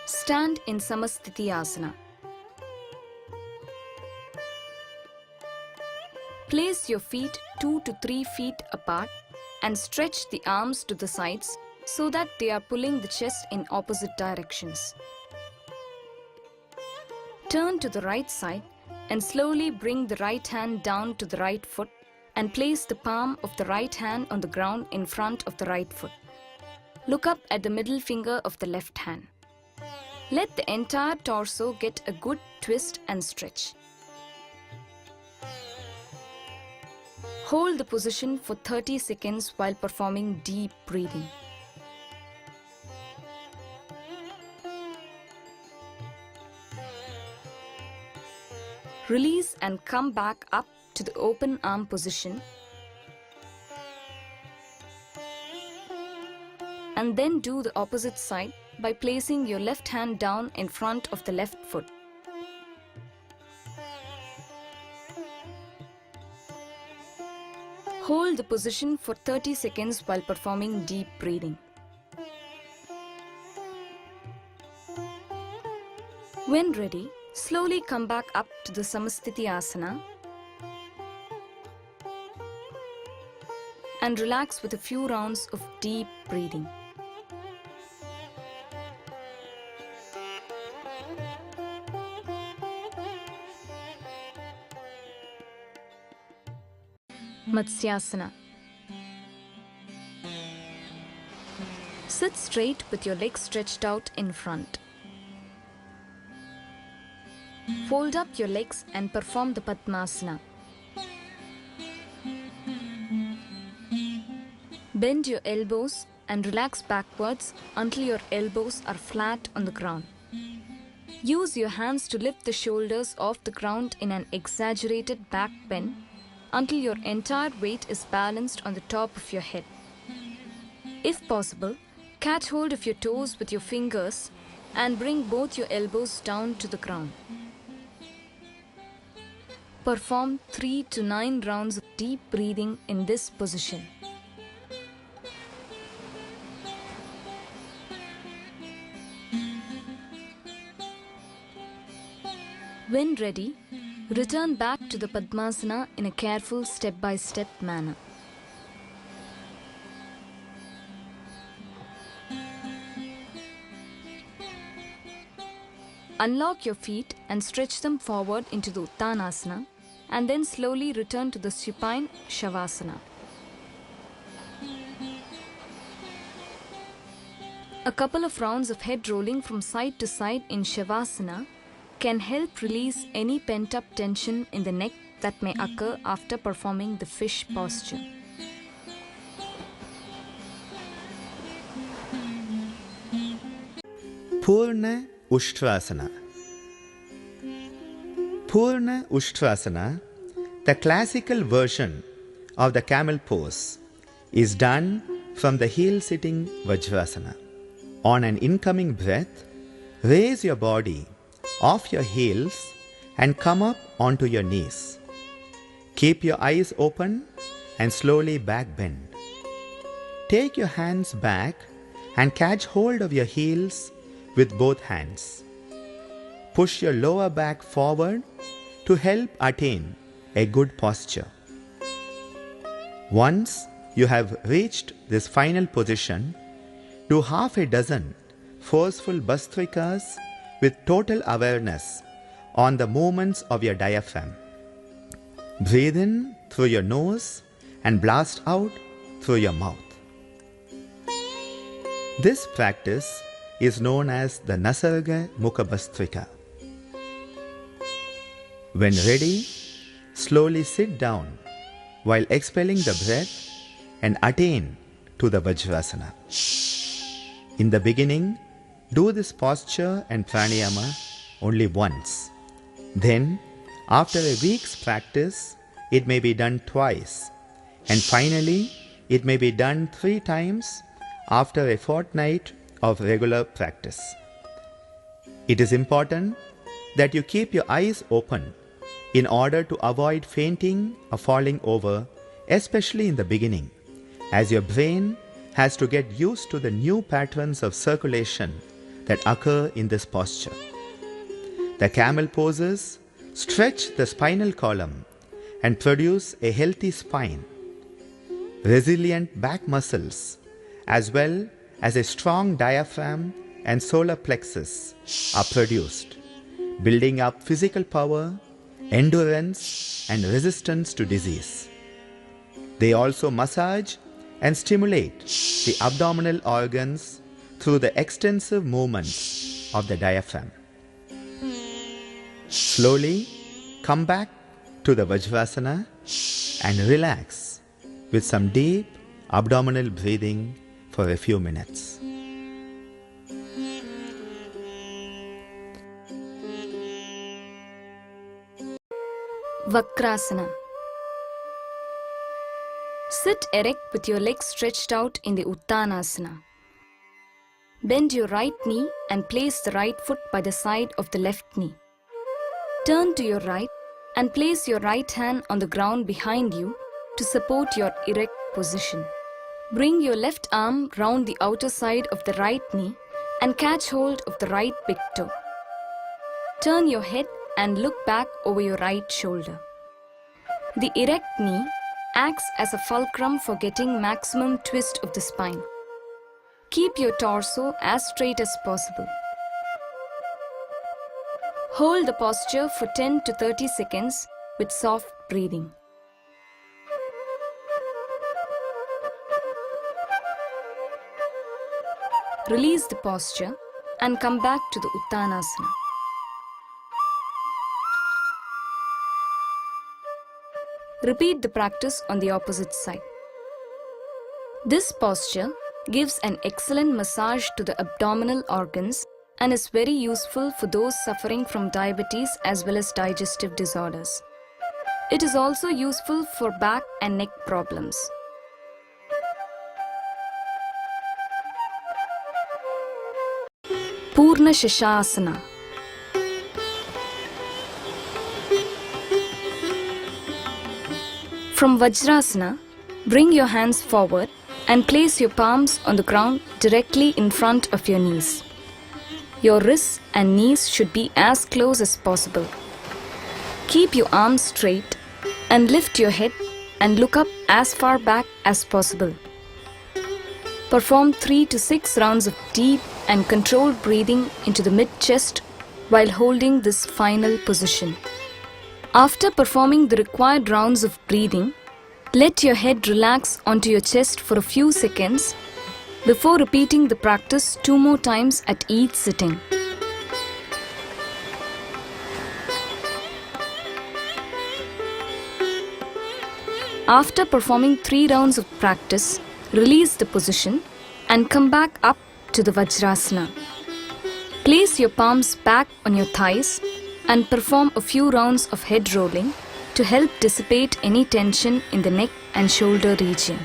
Stand in Samastiti Asana. Place your feet 2 to 3 feet apart and stretch the arms to the sides so that they are pulling the chest in opposite directions. Turn to the right side and slowly bring the right hand down to the right foot and place the palm of the right hand on the ground in front of the right foot. Look up at the middle finger of the left hand. Let the entire torso get a good twist and stretch. Hold the position for 30 seconds while performing deep breathing. Release and come back up to the open arm position. And then do the opposite side by placing your left hand down in front of the left foot. Hold the position for 30 seconds while performing deep breathing. When ready, slowly come back up to the Samastiti Asana and relax with a few rounds of deep breathing. Matsya Asana. Sit straight with your legs stretched out in front. Fold up your legs and perform the Padmasana. Bend your elbows and relax backwards until your elbows are flat on the ground. Use your hands to lift the shoulders off the ground in an exaggerated back bend until your entire weight is balanced on the top of your head. If possible, catch hold of your toes with your fingers and bring both your elbows down to the ground. Perform 3 to 9 rounds of deep breathing in this position. When ready, return back to the Padmasana in a careful step-by-step manner. Unlock your feet and stretch them forward into the Uttanasana and then slowly return to the supine Shavasana. A couple of rounds of head rolling from side to side in Shavasana can help release any pent-up tension in the neck that may occur after performing the fish posture. Purna Ushtra. Purna Ushtra, the classical version of the camel pose, is done from the heel-sitting Vajrasana. On an incoming breath, raise your body off your heels and come up onto your knees. Keep your eyes open and slowly back bend. Take your hands back and catch hold of your heels with both hands. Push your lower back forward to help attain a good posture. Once you have reached this final position, do half a dozen forceful Bhastrikas with total awareness on the movements of your diaphragm. Breathe in through your nose and blast out through your mouth. This practice is known as the Nasarga Mukha Bhastrika. When ready, slowly sit down while expelling the breath and attain to the Vajrasana. In the beginning, do this posture and pranayama only once. Then, after a week's practice, it may be done twice. And finally, it may be done 3 times after a fortnight of regular practice. It is important that you keep your eyes open in order to avoid fainting or falling over, especially in the beginning, as your brain has to get used to the new patterns of circulation that occur in this posture. The camel poses stretch the spinal column and produce a healthy spine. Resilient back muscles, as well as a strong diaphragm and solar plexus, are produced, building up physical power, endurance, and resistance to disease. They also massage and stimulate the abdominal organs through the extensive movements of the diaphragm. Slowly come back to the Vajrasana and relax with some deep abdominal breathing for a few minutes. Vakra Asana. Sit erect with your legs stretched out in the Uttana Asana. Bend your right knee and place the right foot by the side of the left knee. Turn to your right and place your right hand on the ground behind you to support your erect position. Bring your left arm round the outer side of the right knee and catch hold of the right big toe. Turn your head and look back over your right shoulder. The erect knee acts as a fulcrum for getting maximum twist of the spine. Keep your torso as straight as possible. Hold the posture for 10 to 30 seconds with soft breathing. Release the posture and come back to the Uttanasana. Repeat the practice on the opposite side. This posture gives an excellent massage to the abdominal organs and is very useful for those suffering from diabetes as well as digestive disorders. It is also useful for back and neck problems. Purna Asana. From Vajrasana, bring your hands forward and place your palms on the ground directly in front of your knees. Your wrists and knees should be as close as possible. Keep your arms straight and lift your head and look up as far back as possible. Perform 3 to 6 rounds of deep and controlled breathing into the mid-chest while holding this final position. After performing the required rounds of breathing, let your head relax onto your chest for a few seconds before repeating the practice 2 more times at each sitting. After performing 3 rounds of practice, release the position and come back up to the Vajrasana. Place your palms back on your thighs and perform a few rounds of head rolling to help dissipate any tension in the neck and shoulder region.